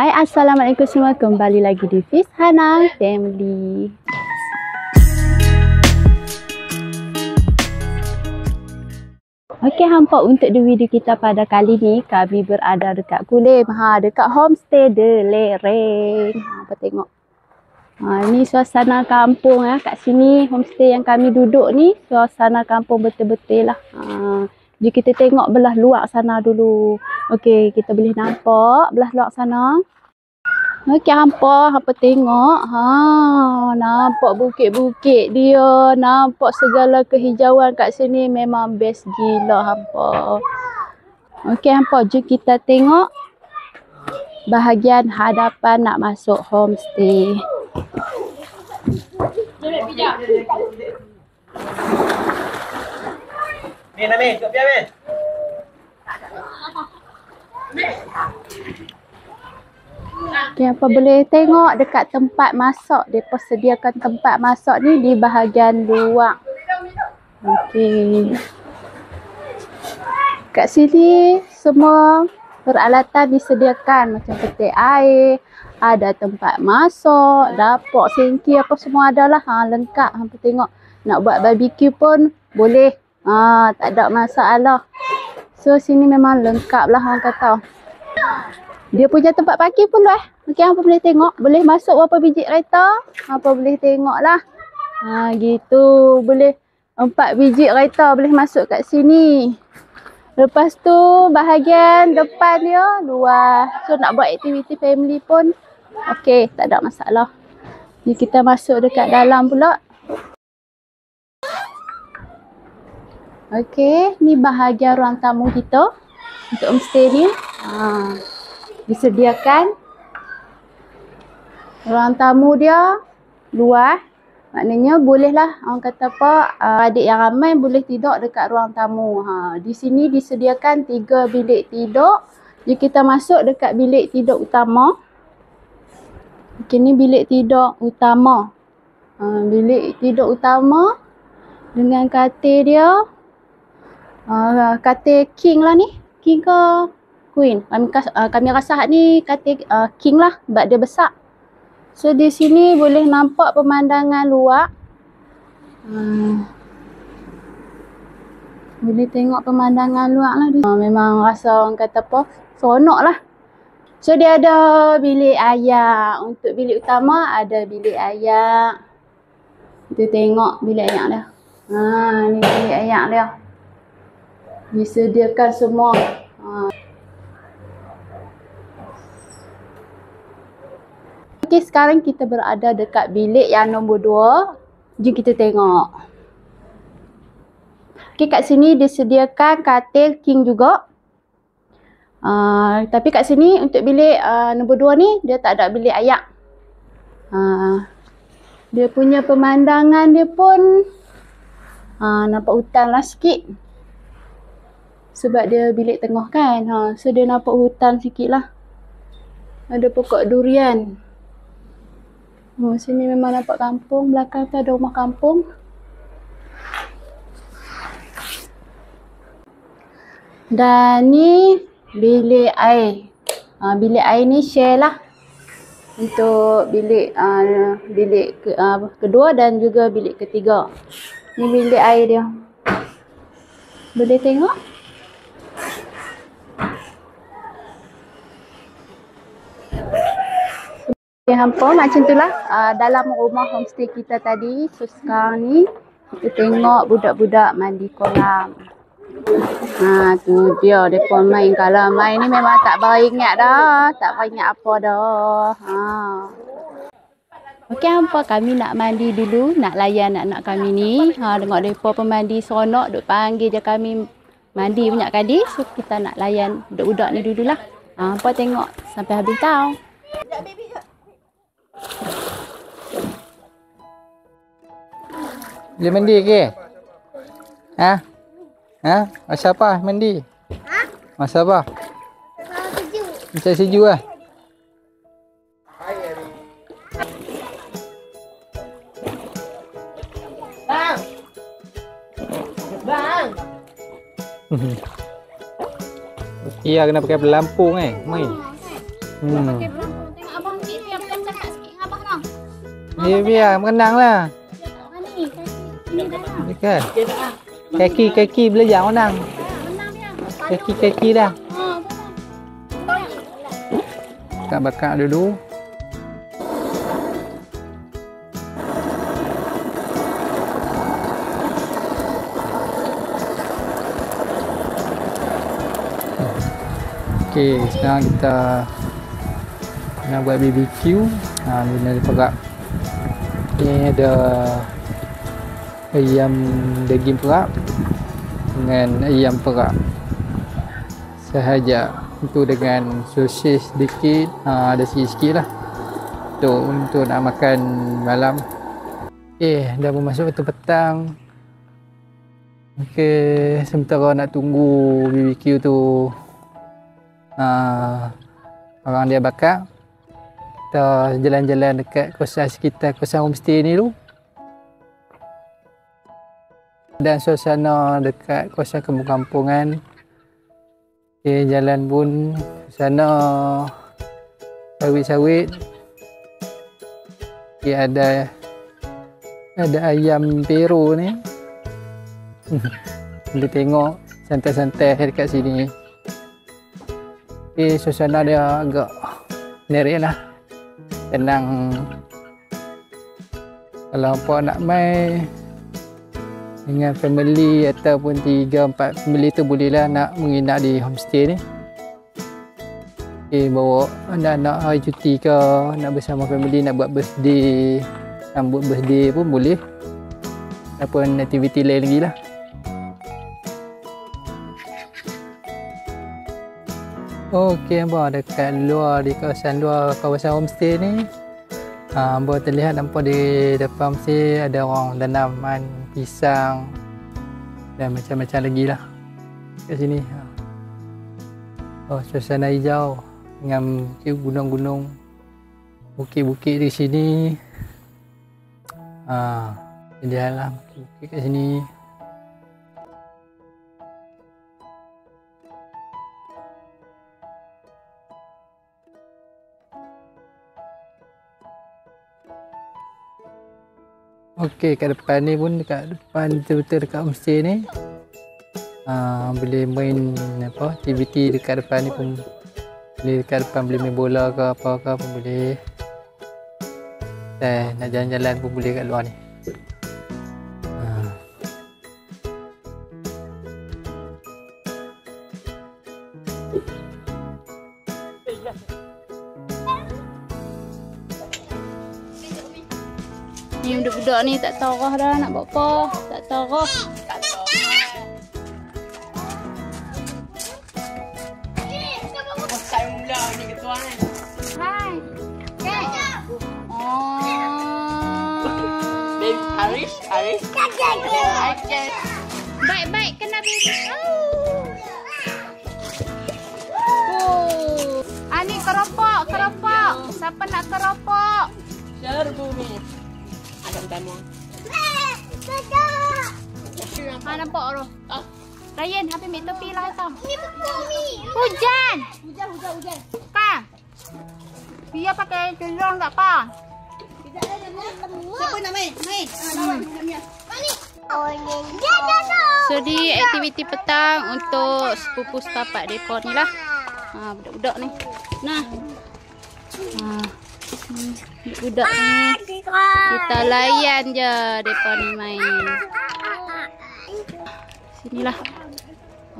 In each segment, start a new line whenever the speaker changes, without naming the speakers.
Hai, Assalamualaikum semua. Kembali lagi di Fishana Family. Okey, hampa untuk di video kita pada kali ni, kami berada dekat Kulim. Dekat homestay de Lereng. Hampa tengok. Ni suasana kampung ya. Kat sini homestay yang kami duduk ni, suasana kampung betul-betul lah. Jadi kita tengok belah luar sana dulu. Okey, kita boleh nampak belah luar sana. Okey, hampa tengok. Nampak bukit-bukit dia, nampak segala kehijauan kat sini, memang best gila hampa. Okey hampa, jom kita tengok bahagian hadapan nak masuk homestay.
Min, Amin, kat biar Min.
Okay, apa boleh tengok dekat tempat masak. Mereka sediakan tempat masak ni di bahagian luar. Okey. Kat sini semua peralatan disediakan macam petik air, ada tempat masak, dapur, sinki apa semua adalah. Lengkap. Hampa tengok. Nak buat barbecue pun boleh. Tak ada masalah. So sini memang lengkap lah orang kata. Dia punya tempat parking pun lah. Okey, hampa boleh tengok. Boleh masuk berapa biji kereta. Hampa boleh tengok lah. Gitu. Boleh 4 biji kereta boleh masuk kat sini. Lepas tu bahagian depan dia luar. So nak buat aktiviti family pun okey, tak ada masalah. Jadi kita masuk dekat dalam pula. Okey, ni bahagian ruang tamu kita untuk homestay ni. Disediakan ruang tamu dia luar. Maknanya bolehlah orang kata apa, adik yang ramai boleh tidur dekat ruang tamu. Di sini disediakan 3 bilik tidur. Jadi kita masuk dekat bilik tidur utama. Okey, ni bilik tidur utama. Bilik tidur utama dengan katil dia. Katil king lah ni. King ke queen? Kami rasa ni katil king lah sebab dia besar. So di sini boleh nampak pemandangan luar. Boleh tengok pemandangan luar lah. Memang rasa orang kata apa, seronok lah. So dia ada bilik ayak. Untuk bilik utama ada bilik ayak. Kita tengok bilik ayak dia. Ni bilik ayak dia. Disediakan semua. Okey, sekarang kita berada dekat bilik yang nombor 2. Jom kita tengok. Okey, kat sini disediakan katil king juga. Tapi kat sini untuk bilik nombor 2 ni dia tak ada bilik ayak. Dia punya pemandangan dia pun nampak hutan lah sikit. Sebab dia bilik tengah kan. So dia nampak hutan sikit lah. Ada pokok durian. Sini memang nampak kampung. Belakang tu ada rumah kampung. Dan ni bilik air. Bilik air ni share lah. Untuk bilik kedua dan juga bilik ketiga. Ni bilik air dia. Boleh tengok? Hampa macam tu lah dalam rumah homestay kita tadi. So sekarang ni kita tengok budak-budak mandi kolam. Tu dia mereka main. Kalau main ni memang tak beringat dah. Tak beringat apa dah. Okey hampa, kami nak mandi dulu. Nak layan anak-anak kami ni. Tengok mereka pemandi seronok. Duk panggil je kami mandi banyak kali. So kita nak layan budak-budak ni dululah. Hampa tengok sampai habis tau.
Boleh mandi ke? Masa apa mandi? Masa apa? Macam sejuk lah. Bang! Iya, kena pakai pelampung main.
Pakai pelampung.
Biar menang lah.
Mana ni? Ini dah lah.
Dekat. Kaki belajar menang.
Menang dia.
Kaki dah.
Betul.
Tak bakar dulu. Okey, sekarang kita nak buat BBQ. Ni dari perak. Ni ada ayam daging perak dengan ayam perak sahaja. Itu dengan sosis sedikit, ada sikit-sikit lah untuk nak makan malam. Dah bermasuk waktu petang. Okay, sementara nak tunggu BBQ tu orang dia bakar, kita jalan-jalan dekat kawasan sekitar kawasan homestay ni dulu. Dan suasana dekat kawasan kampung-kampungan. Okay, jalan pun sana sawit-sawit. Okay, ada ayam pero ni. Boleh tengok santai-santai dekat sini. Okay, suasana dia agak menarik lah. Tenang. Kalau hampa nak main dengan family ataupun 3-4 family tu bolehlah nak menginap di homestay ni. Okay, bawa anak-anak hari cuti ke, nak bersama family, nak buat birthday, sambut birthday pun boleh. Ataupun aktiviti lain lagi lah. Okey, hampa dekat luar, di kawasan luar kawasan homestay ni. Hampa terlihat nampak di depan homestay ada orang tanaman pisang dan macam-macam lagi lah kat sini. Suasana hijau dengan gunung-gunung, bukit-bukit di sini. Lihatlah bukit kat sini. Okey, kat depan ni pun, dekat depan betul-betul dekat homestay ni, boleh main apa aktiviti dekat depan ni pun boleh. Dekat depan boleh main bola ke apa ke pun boleh. Dan nak jalan-jalan pun boleh kat luar ni.
Ni budak-budak ni tak tarah dah nak buat apa. Tak tarah. Hai.
Haris.
Baik-baik kena baby. Ni keropok. Siapa nak keropok?
Bumi. Ada tamu.
Nampak orang. Ryan, habis ambil tepi lah kau. Hujan. Pa. Biar pakai telur tak pa?
Siapa nak main?
So di aktiviti petang untuk sepupu setapak depa ni lah. Budak-budak ni. Nah. Budak ni kita layan je depa ni main. Sinilah.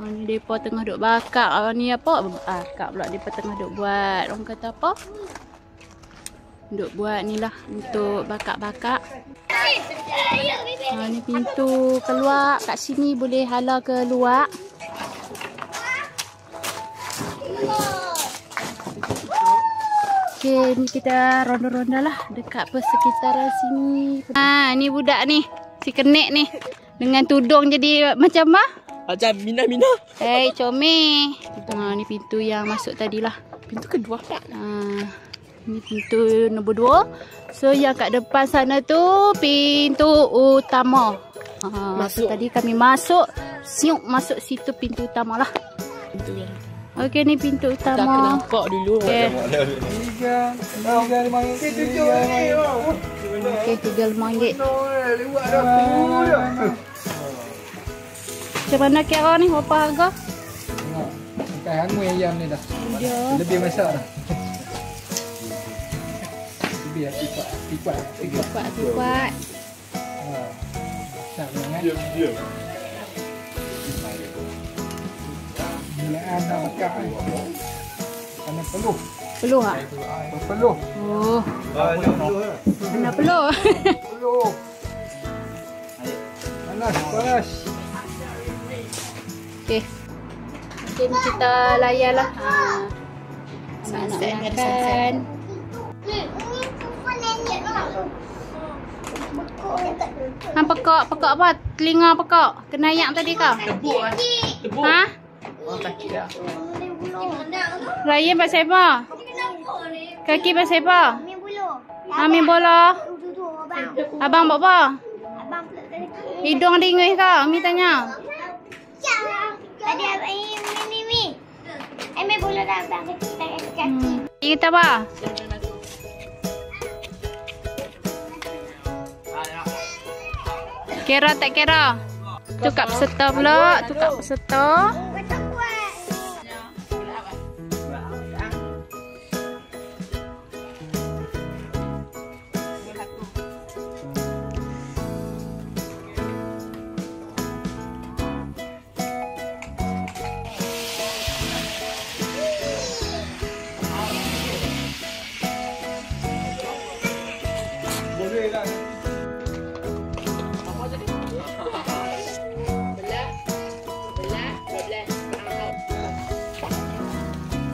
Ni depa tengah duk bakar ni apa? Bakar pula depa tengah duk buat. Orang kata apa? Duk buat ni lah untuk bakar-bakar. Ni pintu keluar. Kat sini boleh hala ke luar. Okey, ni kita ronda-ronda lah dekat persekitaran sini. Ni budak ni, si kenek ni. Dengan tudung jadi macam apa?
Macam Mina.
Comel. Ni pintu yang masuk tadilah.
Pintu kedua tak?
Ni pintu nombor 2. So yang kat depan sana tu pintu utama.
Masuk.
So, tadi kami masuk. Siuk masuk situ pintu utama lah.
Pintu yang.
Okey, ni pintu
Kita
utama.
nampak dulu.
Okey.
3
Okey, RM35. Macam mana kira ni? Berapa harga?
Tengok. Makan hangus ayam ni dah.
Dia.
Lebih masak dah. Lebih lah tipat.
Tupat.
Masak sangat. Mulaan nak makan ni. Kena peluh.
Peluh tak?
Peluh.
Oh. Mana peluh?
Peluh. Panas.
Okey. Okey, ni kita layan lah. Anak-anak makan. Han pekak apa? Telinga pekak. Kena ayak tadi kau?
Tebuk lah. Tebuk.
Ha?
Oh, sakit dah.
Raya pasal apa? Kaki pasal apa?
Ambil buluh.
Ambil bola.
Duduk abang.
Abang buat apa?
Abang peluk kaki.
Hidung dingin kau? Mi tanya.
Ya. Tadi abang ini. Ambil buluh dah abang kaki.
Kita apa? Kira tak kira? Tukar peserta pula. Tukar peserta.
Betul kuat.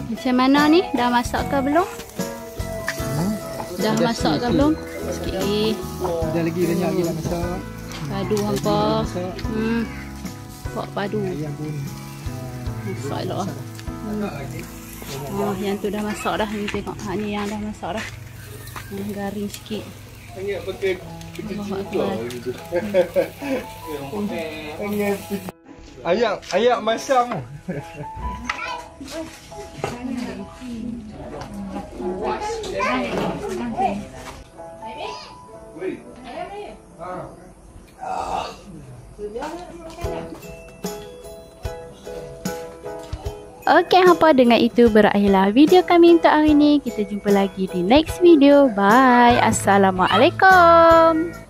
Macam mana ni? Dah masak ke belum? Dah masak ke belum? Sikit lagi.
Ada lagi banyak lagi nak masak.
Padu hampa.
Masak
Buat padu.
ayam pun.
Masak lah. Oh, yang tu dah masak dah. Ni tengok. Ha, ni yang dah masak dah. Garing sikit.
Ayak masam.
Okey, hampa dengan itu berakhirlah video kami untuk hari ini. Kita jumpa lagi di next video. Bye. Assalamualaikum.